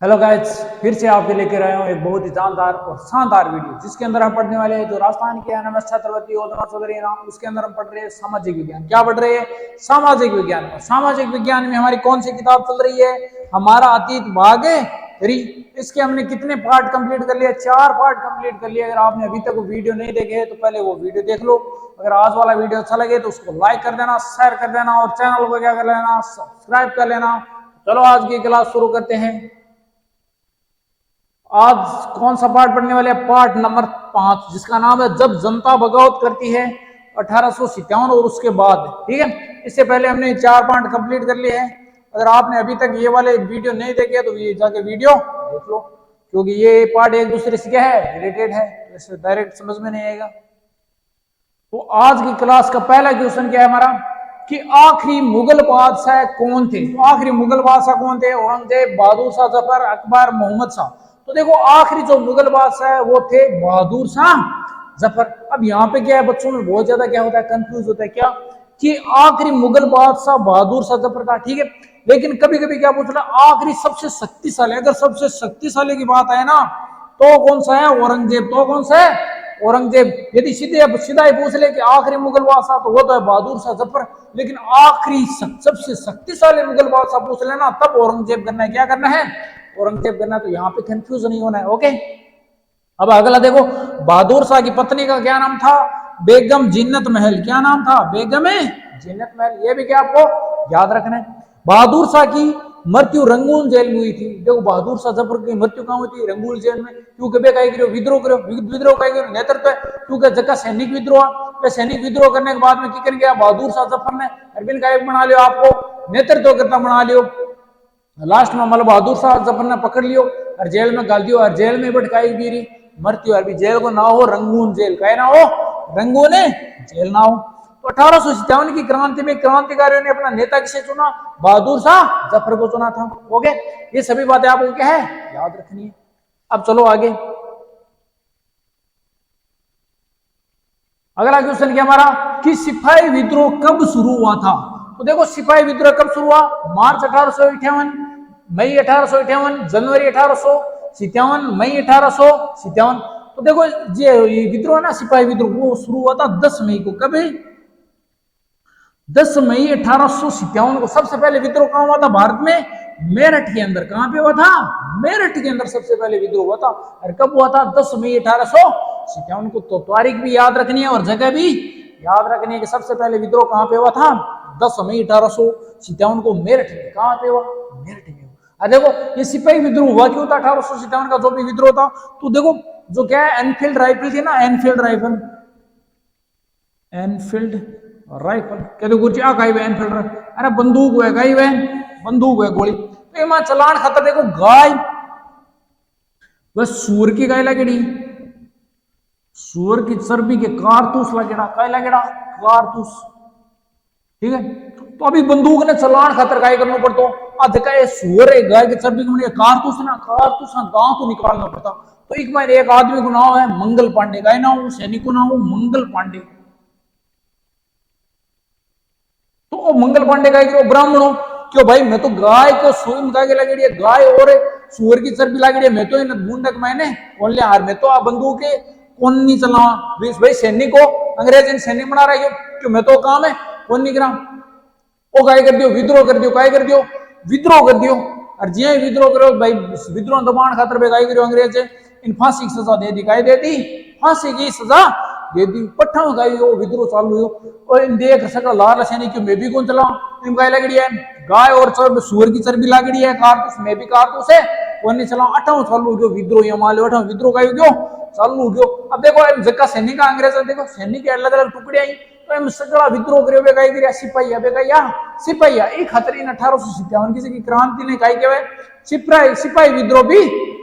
Hello guys, फिर से आपके लेकर आया हूँ एक बहुत ही जानदार और शानदार वीडियो जिसके अंदर हम पढ़ने वाले हैं जो राजस्थान के एनएमएस छात्रवृत्ति योजना चल रही है ना, उसके अंदर हम पढ़ रहे हैं सामाजिक विज्ञान। क्या पढ़ रहे हैं? सामाजिक विज्ञान। और सामाजिक विज्ञान में हमारी कौन सी किताब चल रही है? हमारा अतीत भाग 3। इसके हमने कितने पार्ट कंप्लीट कर लिए? 4 पार्ट कंप्लीट कर लिए। अगर आपने अभी तक वो वीडियो नहीं देखे तो पहले वो वीडियो देख लो। अगर आज वाला वीडियो अच्छा लगे तो उसको लाइक कर देना, शेयर कर देना और चैनल को क्या कर लेना, सब्सक्राइब कर लेना। चलो आज की क्लास शुरू करते हैं। आज कौन सा पार्ट पढ़ने वाले हैं? पार्ट नंबर 5, जिसका नाम है जब जनता बगावत करती है 1857 और उसके बाद। ठीक है, इससे पहले हमने 4 पार्ट कंप्लीट कर लिए हैं। अगर आपने अभी तक ये वाले वीडियो नहीं देखे तो ये जाके वीडियो देख लो, क्योंकि ये पार्ट एक दूसरे से क्या है, रिलेटेड है, इससे डायरेक्ट समझ में नहीं आएगा। तो आज की क्लास का पहला क्वेश्चन क्या है हमारा कि आखिरी मुगल बादशाह कौन थे? तो आखिरी मुगल बादशाह कौन थे? औरंगजेब, बहादुर शाह जफर, अकबर, मोहम्मद शाह। तो देखो आखिरी जो मुगल बादशाह है वो थे बहादुर शाह जफर। अब यहाँ पे क्या है, बच्चों में बहुत ज्यादा क्या होता है, कंफ्यूज होता है क्या कि आखिरी मुगल बादशाह बहादुर शाह जफर था। ठीक है, लेकिन कभी कभी क्या पूछ रहा, आखिरी सबसे शक्तिशाली, अगर सबसे शक्तिशाली की बात है ना तो कौन सा है? औरंगजेब। तो कौन सा है? औरंगजेब। यदि सीधा ही पूछ ले कि आखिरी मुगल बादशाह, तो वो तो है बहादुर शाह जफर। लेकिन आखिरी सबसे शक्तिशाली मुगल बादशाह पूछ लेना तब औरंगजेब करना है। क्या करना है? औरंगजेब करना है। तो यहाँ पे कंफ्यूज नहीं होना है। ओके, अब अगला देखो, बहादुर शाह की पत्नी का क्या नाम था? बेगम जिन्नत महल। क्या नाम था? बेगम जिन्नत महल। ये भी क्या आपको याद रखना है। बहादुर शाह की मृत्यु रंगून जेल में हुई थी। देखो बहादुर शाह जफर की मृत्यु कहां हुई थी? रंगून जेल में। क्योंकि विद्रोह करो, विद्रोह का नेतृत्व, क्योंकि जगह सैनिक विद्रोह, सैनिक विद्रोह करने के बाद में क्या गया बहादुर शाह जफर ने अरबिन का बना लियो, आपको नेतृत्व करता बना लियो। लास्ट में मतलब बहादुर शाह जफर ने पकड़ लियो और जेल में डाल दियो और जेल में भटकाई गिरी मृत्यु। अभी जेल को ना हो रंगून जेल, कहे ना हो रंगून जेल ना हो। तो 1857 की क्रांति में क्रांतिकारियों ने अपना नेता किसे चुना? बहादुर शाह जफर को चुना था। ओके, ये सभी बातें आपको क्या है, याद रखनी है। अब चलो आगे, अगला क्वेश्चन क्या हमारा कि सिपाही विद्रोह कब शुरू हुआ था? तो देखो सिपाही विद्रोह कब शुरू हुआ? मार्च 1858, मई 1858, जनवरी 1857, मई 1857। तो देखो ये विद्रोह ना, सिपाही विद्रोह, वो शुरू हुआ था 10 मई को। कभी 10 मई 1857 को सबसे पहले विद्रोह कहां हुआ था? भारत में मेरठ के अंदर। कहां पे हुआ था? मेरठ के अंदर सबसे पहले विद्रोह हुआ था। और कब हुआ था? 10 मई 1857 को। तो तारीख भी याद रखनी है और जगह भी याद रखनी है कि सबसे पहले विद्रोह कहां पे हुआ था? 10 मई 1857 को मेरठ में। कहां पे हुआ? मेरठ में। देखो ये सिपाही विद्रोह हुआ क्यों था 1857 का जो भी विद्रोह था? तो देखो जो क्या है, एनफील्ड राइफल थी ना, एनफील्ड राइफल, एनफील्ड राइफल कहते गुरुजी आ गई एनफील्ड। अरे बंदूक है, गई वह बंदूक है, गोली। तो ये चलान खाता देखो गाय, बस सूर की गाय लगेड़ी, सूर की चर्बी के कारतूस लगेड़ा, काय लगेड़ा? कारतूस। ठीक है, तो अभी बंदूक ने चलान खातर गाय करना पड़ता। आज का सूर है, गाय की चर्बी को कारतूस ना, कारतूस ना गांव तो निकालना पड़ता। तो एक बार एक आदमी को नाम है मंगल पांडे, गाय नाम सैनिक को नाम मंगल पांडे। तो मंगल पांडे का क्यों ब्राह्मण हो क्यों भाई? मैं तो गाय को सुई गाय के लगेड़ी है, गाय और सुअर की चर्बी लगेड़ी है, मैं तो इन ढूंढक मैंने बोल लिया हार, मैं तो आ बंदूक के कौन नहीं चलावा भाई? सैनिक को अंग्रेज इन सैनिक बना रही हो क्यों? मैं तो काम है कौन नहीं करा। वो गाय कर दियो, विद्रोह कर दियो, काय कर दियो? विद्रोह कर दियो। और जी विद्रोह करो भाई, विद्रोह दबाण खातर गाय करो अंग्रेज इन फांसी की सजा दे दी। काय दे दी? फांसी की सजा दे दी। पट्टा गाई हो विद्रोह चालू हो और इन देख सका लाल सैनिक क्यों? मैं भी कौन चलाऊं? इन गाय लगड़ी है, गाय और सुअर की चर्बी लगड़ी है, कारतूस मैं भी कारतूस है कौन नहीं चलाऊं। अठाऊ चालू हो गयो विद्रोह, ये मान लो अठाऊ विद्रोह का गयो चालू हो गयो। अब देखो जगह सैनिक अंग्रेज, देखो सैनिक के अलग अलग टुकड़े आई तो एम सगड़ा विद्रोह करियो बे काई करिया सिपाही बे काई या सिपाही ई खातिर इन 1857 की जगह क्रांति ने काई कहवे सिपाही सिपाही विद्रोह भी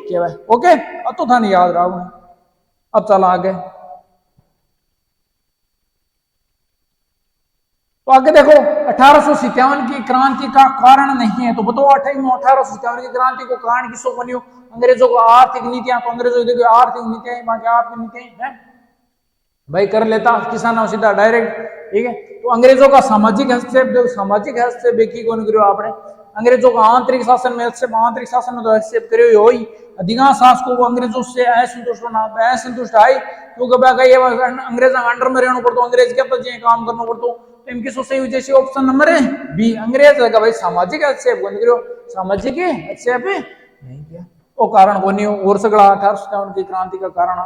कहवे। ओके, अब तो थाने याद रहा। अब चला आगे, तो आगे देखो 1857 की क्रांति का कारण नहीं है तो बताओ 1857 की क्रांति को कारण किसको बनियो? अंग्रेजों को आर्थिक नीतियां। तो अंग्रेजों देखो आर्थिक नीतियां आर्थिक नीतियां भाई कर लेता किसानों सीधा डायरेक्ट। ठीक है, तो अंग्रेजों का सामाजिक हस्तक्षेप, जो सामाजिक हस्तक्षेप की कौन करो आपने? अंग्रेजों का आंतरिक शासन में आंतरिक शासन में तो हस्तक्षेप करे हो ही अधिकांश शासकों को अंग्रेजों से असंतुष्ट आई क्योंकि ये अंग्रेजा अंडर में रहना पड़ता अंग्रेज क्या तो काम करना पड़ता तो इनकी सोचे जैसे ऑप्शन नंबर है बी अंग्रेज का भाई सामाजिक हस्तक्षेप कौन करो सामाजिक हस्तक्षेप नहीं किया वो कारण को नहीं और सगड़ा 1857 की क्रांति का कारण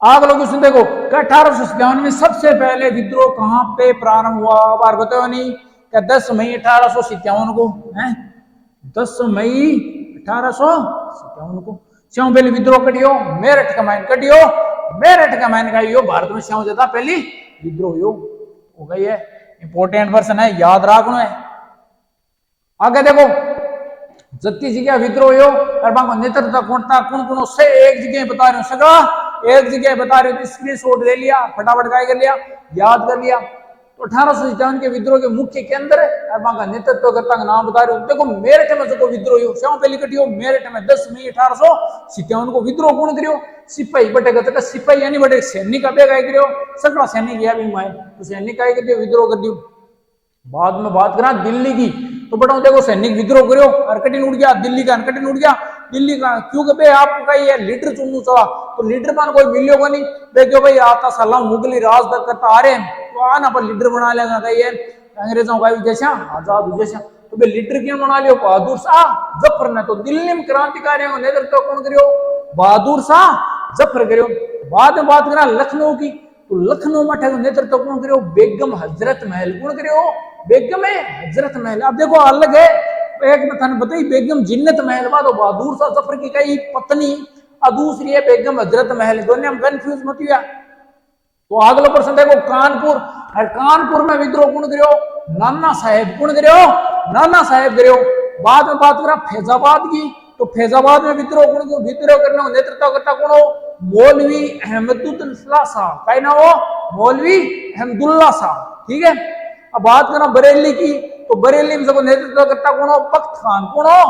आग लोग सुन देखो 1857 में सबसे पहले विद्रोह कहां पे प्रारंभ हुआ बार बताओ नहीं क्या 10 मई 1857 को है 10 मई 1857 को स्यों पहले विद्रोह कटियो मेरठ का माइन कटियो मेरठ का माइन का यो भारत में स्यों ज्यादा पहली विद्रोह यो हो गई है इंपोर्टेंट वर्सन है याद रखना है आगे देखो जत्ती जगह विद्रोह यो और बाको नेतृत्व कौन से एक जगह बता रहे हो सगड़ा एक जगह बता रहे हो स्क्रीन शॉट ले लिया फटाफट काय कर लिया याद कर लिया तो 1857 के विद्रोह के मुख्य केंद्र और बाका नेतृत्वकर्ता का नाम बता रहे हो देखो मेरठ में जो विद्रोह हो स्यों पहली कटियो मेरठ में 10 मई 1857 को विद्रोह कौन करियो सिपाही बटेगा तक सिपाही यानी बटे सैनिक अबे काय करियो सगड़ा सैनिक या भी माए तो सैनिक काय कर दियो विद्रोह कर दियो बाद में बात करा दिल्ली की तो बताओ देखो सैनिक विद्रोह करो अरकटिन उड़ गया दिल्ली का अरकटिन उड़ गया दिल्ली का क्योंकि भाई आपको का ये लीडर चुनू चला तो लीडर मान कोई मिलियो को नहीं देखो भाई आता साला मुगली राज तक करता आ रहे हैं तो आना पर लीडर बना लेगा कही अंग्रेजों का जैसा आजाद जैसा तो भाई लीडर क्यों बना लियो बहादुर शाह जफर ने तो दिल्ली में क्रांतिकारियों का नेतृत्व कौन करियो बहादुर शाह जफर करियो बाद में बात करा लखनऊ की तो लखनऊ में नेतृत्व कौन करियो बेगम हजरत महल कौन करियो बेगम है हजरत महल अब देखो अलग है एक में बताई बेगम जिन्नत महल बाद तो बहादुर शाह जफर की कई पत्नी और दूसरी है बेगम हजरत महल दोनों हम कंफ्यूज मत हुआ तो अगला प्रश्न देखो कानपुर और कानपुर में विद्रोह कौन करियो नाना साहेब कौन करियो नाना साहेब करियो बाद में बात करा फैजाबाद की तो फैजाबाद में विद्रोह कौन को विद्रोह करने का नेतृत्व करता कौन हो मौलवी अहमदुल्लाह शाह का ना हो मौलवी अहमदुल्लाह शाह ठीक है अब बात करा बरेली की तो बरेली में सबको नेतृत्व करता कौन हो बख्त खान कौन हो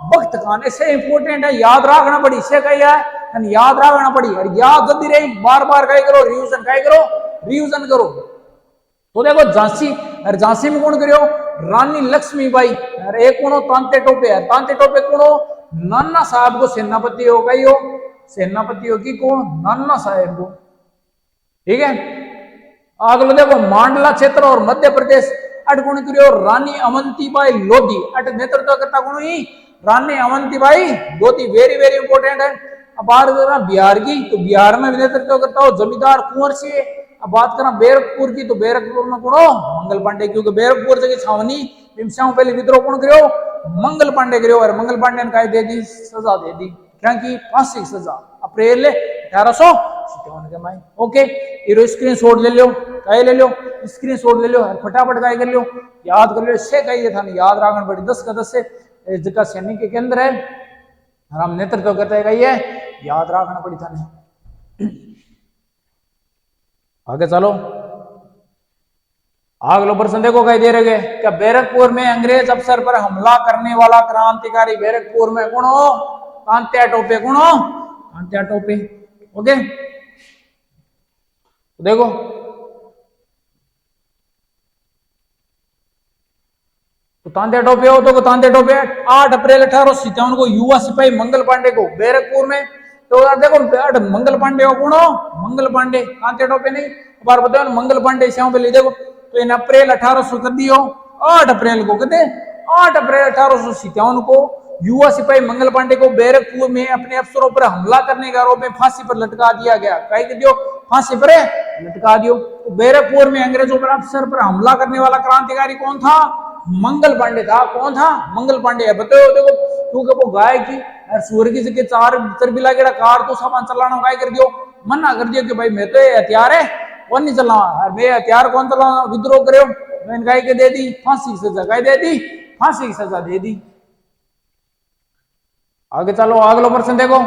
बख्त खान ऐसे इंपोर्टेंट है याद रखना पड़ी इससे कही है याद रखना पड़ी और याद जल्दी रही बार बार कहीं करो रिवीजन करो तो देखो झांसी और झांसी में कौन करियो रानी लक्ष्मीबाई और एक कौन हो तांते टोपे कौन हो नाना साहब को सेनापति हो गई हो सेनापति हो की कौन नाना साहेब को ठीक है अगला देखो मांडला क्षेत्र और मध्य प्रदेश अट कौन करियो रानी अवंतीबाई लोधी अट नेतृत्व करता कौन ही Rani Avantibai Lodhi very very important है अब बात करा बिहार की तो बिहार में नेतृत्व करता हो जमींदार कुंवर सिंह अब बात करा बैरकपुर की तो बैरकपुर में कौन हो मंगल पांडे क्योंकि बैरकपुर जगह छावनी भीमसाओं पहले विद्रोह कौन करियो मंगल पांडे करियो और मंगल पांडे ने काय दे दी सजा दे दी क्या की फांसी की सजा अप्रैल 1857 के माई ओके हीरो स्क्रीनशॉट ले लो काय ले लो स्क्रीनशॉट ले लो फटाफट काय कर लो याद कर लो इससे कही था याद रखना पड़ी 10 का 10 से जगह सैनिक के केंद्र है और हम नेतृत्व करते हैं ये याद रखना पड़ी था नहीं आगे चलो अगला प्रश्न देखो कहीं दे रहे क्या बैरकपुर में अंग्रेज अफसर पर हमला करने वाला क्रांतिकारी बैरकपुर में कौन हो तांत्या टोपे कौन हो तांत्या टोपे ओके देखो तो तांत्या टोपे हो तो तांत्या टोपे 8 अप्रैल 1857 को युवा सिपाही मंगल पांडे को बैरकपुर में तो देखो मंगल पांडे हो कौन हो मंगल पांडे तांत्या टोपे नहीं बार बताओ मंगल पांडे श्याम पे देखो तो इन अप्रैल 1800 कर दियो 8 अप्रैल को कहते 8 अप्रैल 1857 को युवा सिपाही मंगल पांडे को बैरकपुर में अपने अफसरों पर हमला करने के आरोप में फांसी पर लटका दिया गया कहीं कर दियो फांसी पर लटका दियो तो बैरकपुर में अंग्रेजों पर अफसर पर हमला करने वाला क्रांतिकारी कौन था मंगल पांडे था कौन था मंगल पांडे है बताओ देखो क्योंकि वो गाय की सूअर की जगह चार चरबीला गेड़ा कार तो सामान चलाना काय कर दियो मना कर दियो कि भाई मैं तो हथियार है कौन नहीं चला मैं हथियार कौन चला विद्रोह करो मैंने गाय के दे दी फांसी की सजा गाय दे दी फांसी की सजा दे दी आगे चलो अगला प्रश्न देखो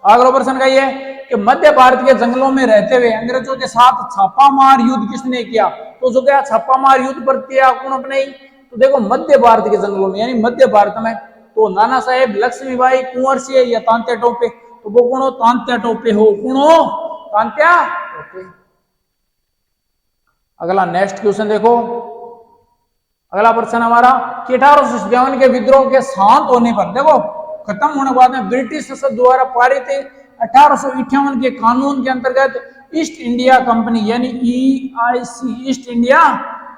अगला प्रश्न का ये कि मध्य भारत के जंगलों में रहते हुए अंग्रेजों के साथ छापामार युद्ध किसने किया तो जो क्या छापामार युद्ध पर किया कौन अपने तो देखो मध्य भारत के जंगलों में यानी मध्य भारत में तो नाना साहेब लक्ष्मीबाई कुंवर सिंह या तांत्या टोपे तो वो कौन हो तांत्या टोपे हो कौन हो तांत्या टोपे अगला नेक्स्ट क्वेश्चन देखो अगला प्रश्न हमारा कि 1857 के विद्रोह के शांत होने पर, देखो खत्म होने के बाद में ब्रिटिश संसद द्वारा पारित 1858 के कानून के अंतर्गत ईस्ट इंडिया कंपनी यानी EIC ईस्ट इंडिया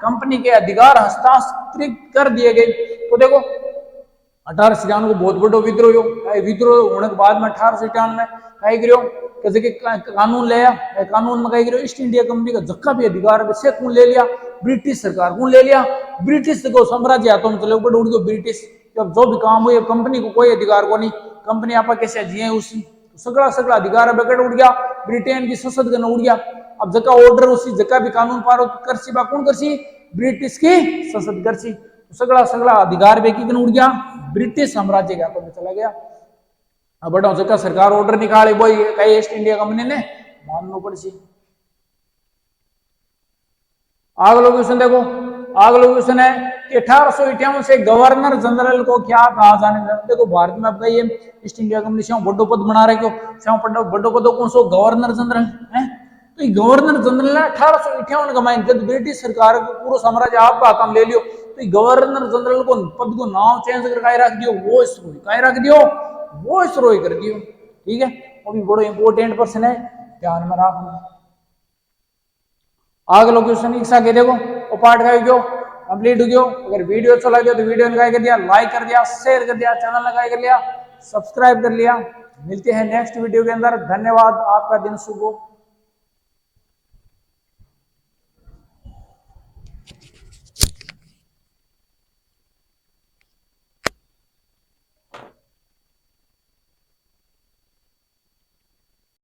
कंपनी के अधिकार हस्तांतरित कर दिए गए। तो देखो 1857 को बहुत बड़ो विद्रोह हो, विद्रोह होने के बाद में 1857 में कई गिरो कैसे कि कानून लिया, कानून में कई गिरो ईस्ट इंडिया कंपनी का जक्का भी अधिकार से कौन ले लिया, ब्रिटिश सरकार कौन ले लिया, ब्रिटिश को साम्राज्य हाथों में चले बड़े उड़ गयो ब्रिटिश। जब जो भी काम हुए कंपनी को कोई अधिकार को नहीं, कंपनी आप कैसे जिये उसी सगड़ा सगड़ा अधिकार बेकट उड़ गया, ब्रिटेन की संसद का उड़ गया। अब जका ऑर्डर उसी जका भी कानून पारो करसी बा कौन करसी, ब्रिटिश की संसद करसी, सगड़ा सगड़ा अधिकार बेकी कन उड़ गया, ब्रिटिश साम्राज्य के हाथों में चला गया। अब बड़ा जका सरकार ऑर्डर निकाले वही कई ईस्ट इंडिया कंपनी ने मानना पड़सी। अगला क्वेश्चन देखो, अगला क्वेश्चन है कि 1858 से गवर्नर जनरल को क्या कहा जाने लगा। देखो भारत में अब कही ईस्ट इंडिया कंपनी से बड़ो पद बना रहे क्यों, बड़ो पद कौन सो गवर्नर जनरल है। तो ये गवर्नर जनरल ने 1858 का माइन जब ब्रिटिश सरकार को पूरा साम्राज्य आपका हाथ में ले लियो, तो ये गवर्नर जनरल को पद को नाम चेंज करके रख दियो, वो इसरोई रख दियो, वो इसरोई कर दियो। ठीक है, वो भी बड़ो इंपोर्टेंट पर्सन है, ध्यान में रखना। अगला क्वेश्चन इच्छा के देखो वो पार्ट का गयो कंप्लीट हो गयो। अगर वीडियो अच्छा लगे तो वीडियो लगाई कर दिया, लाइक कर दिया, शेयर कर दिया, चैनल लगाई कर लिया, सब्सक्राइब कर लिया। मिलते हैं नेक्स्ट वीडियो के अंदर। धन्यवाद, आपका दिन शुभ हो।